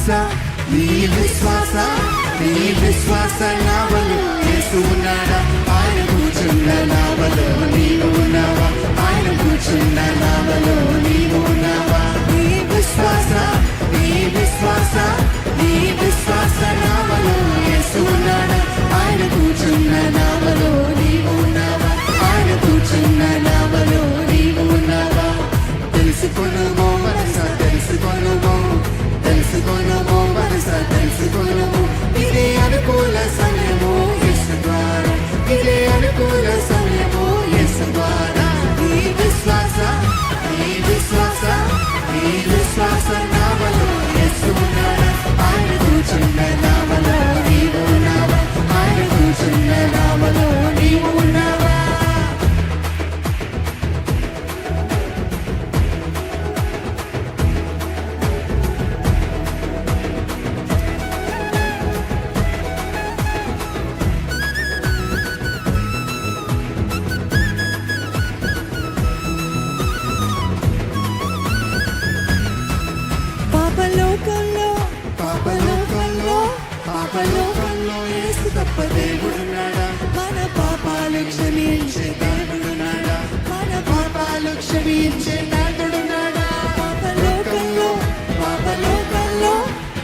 నీ విశ్వాస నీ విశ్వాస నావలో యేసు ఉన్నాడా ఆయన కూర్చున్న నావలో నీవు ఉన్నావా ఆయన కూర్చున్న నావలో నీవు ఉన్నావా నీ విశ్వాస నీ విశ్వాస నీ విశ్వాస నావలో యేసు ఉన్నాడా ఆయన కూర్చున్న నావలో నీవు ఉన్నావా ఆయన కూర్చున్న నావలో నీవు ఉన్నావా తెలుసుకొనుమో మనసా తెలుసుకొనుమో తెలుసుకొనుమో మనసా తెలుసుకొనుమో ఇదే అనుకూల సమయము యేసు ద్వారా ఇదే అనుకూల సమయము యేసు ద్వారా నీ విశ్వాస నీ విశ్వాస నీ విశ్వాస నావలో యేసు ఉన్నాడా ఆయన కూర్చున్న నావలో నీవు ఉన్నావా ఆయన కూర్చున్న నావలో నీవు ఉన్నావా పాపలోకంలో యేసు తప్ప దేవుడున్నాడా మన పాపాలు క్షమించే దేవుడున్నాడా మన పాపాలు క్షమించే నాథుడున్నాడా పాపలోకంలో పాపలోకంలో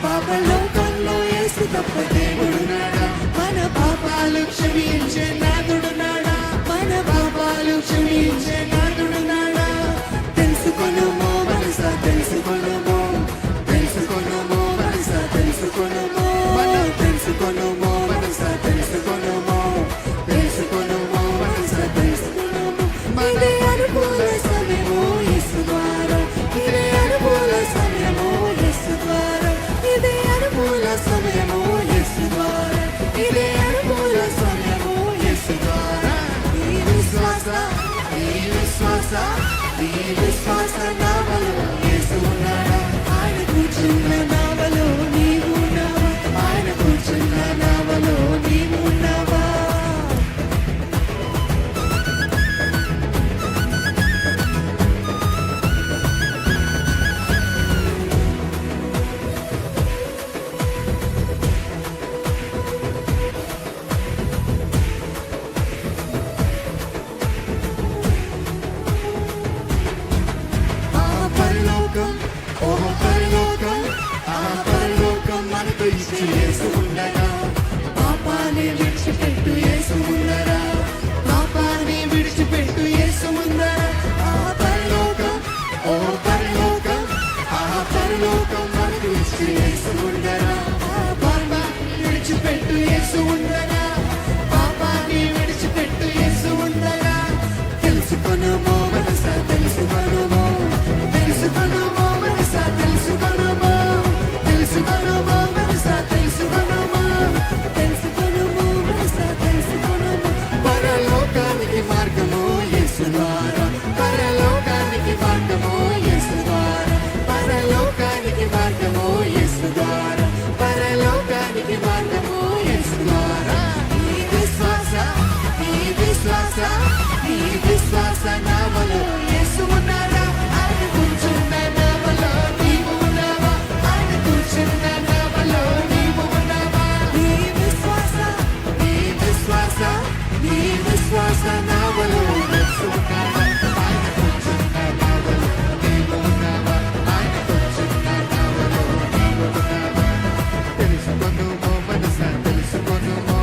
పాపలోకంలో యేసు తప్ప దేవుడున్నాడా మన పాపాలు క్షమించే నాథుడున్నాడా మన పాపాలు క్షమించే నాథుడున్నాడా తెలుసుకొనుమో మనసా తెలుసుకొనుమో తెలుసుకొనుమో మనసా తెలుసుకొనుమో తెలుసుకొనుమో మనసా తెలుసుకొనుమో తెలుసుకొనుమో మనసా తెలుసుకొనుమో ఇదే అనుకూల సమయము యేసు ద్వారా ఇదే అనుకూల సమయము యేసు ద్వారా ఇదే అనుకూల సమయము యేసు ద్వారా ఇదే అనుకూల సమయము యేసు ద్వారా నీ విశ్వాస నీ విశ్వాస నీ విశ్వాస నావలో యేసు ఉన్నాడా ఆయన కూర్చున్న నావలో నీవు ఉన్నావా ఆయన కూర్చున్న నావలో నీవు ఉన్నావా పరలోకం మనకు ఇచ్చి యేసు ఉండగా పాపాన్ని విడిచిపెట్టు యేసు ముందరా పాపాన్ని విడిచిపెట్టు యేసు ముందరా పరలోకం పరలోకం మనకు ఇచ్చి యేసు ఉండగా పాపాన్ని విడిచిపెట్టు యేసు ఉండగా పాపాన్ని విడిచిపెట్టు యేసు ఉండగా తెలుసుకొనుమో మనసా తెలుసుకొనుమో తెలుసుకొనుమో మనసా తెలుసుకొనుమో తెలుసుకొనుమో మనసా తెలుసుకొనుమో తెలుసుకొనుమో మనసా తెలుసుకొనుమో పరలోకానికి మార్గము యేసు ద్వారా పరలోకానికి మార్గము యేసు ద్వారా పరలోకానికి మార్గము యేసు ద్వారా పరలోకానికి మార్గము యేసు ద్వారా నీ విశ్వాస నీ విశ్వాస నీ విశ్వాస నావలో యేసు ఉన్నాడా ఆయన కూర్చున్న నావలో నీవు ఉన్నావా ఆయన కూర్చున్న నావలో నీవు ఉన్నావా నీ విశ్వాస నీ విశ్వాస నీ విశ్వాస నావలో యేసు ఉన్నాడా ఆయన కూర్చున్న నావలో నీవు ఉన్నావా ఆయన కూర్చున్న నావలో నీవు ఉన్నావా తెలుసుకొనుమో మనసా తెలుసుకొనుమో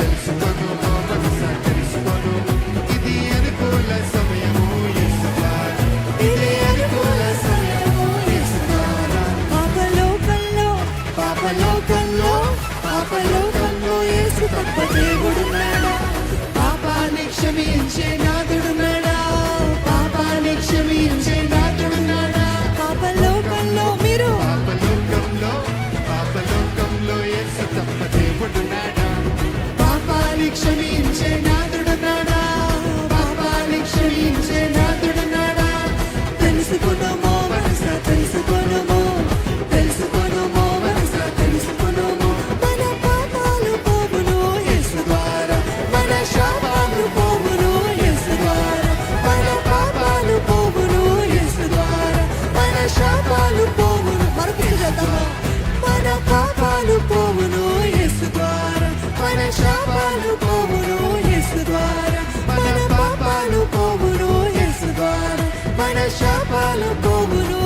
తెలుసుకొనుమో మనసా తెలుసుకొనుమో ఇది అనుకూల సమయము యేసు ద్వారా ఇది అనుకూల సమయము యేసు ద్వారా పాపలోకంలో యేసు తప్ప దేవుడున్నాడా పాపాన్ని క్షమించే నాథుడున్నాడా పాపాన్ని క్షమించే నాథుడున్నాడా పాపలోకంలో మీరు పాపలోకంలో యేసు తప్ప దేవుడున్నాడా పాపాన్ని క్షమించే నాథుడున్నాడా పాపాన్ని క్షమించే నాథుడున్నాడా తెలుసుకొనుమో మనసా తెలుసుకొనుమో తెలుసుకొనుమో మనసా తెలుసుకొనుమో మన పాపాలు పోవును యేసు ద్వారా మన శాపాలు పోవును యేసు ద్వారా మన పాపాలు పోవును యేసు ద్వారా మన శాపాలు పోవును మరొకటి చేద్దామా మన పాపాలు పోవును యేసు ద్వారా, మన శాపాలు పోవును యేసు ద్వారా, మన పాపాలు పోవును యేసు ద్వారా, మన శాపాలు పోవును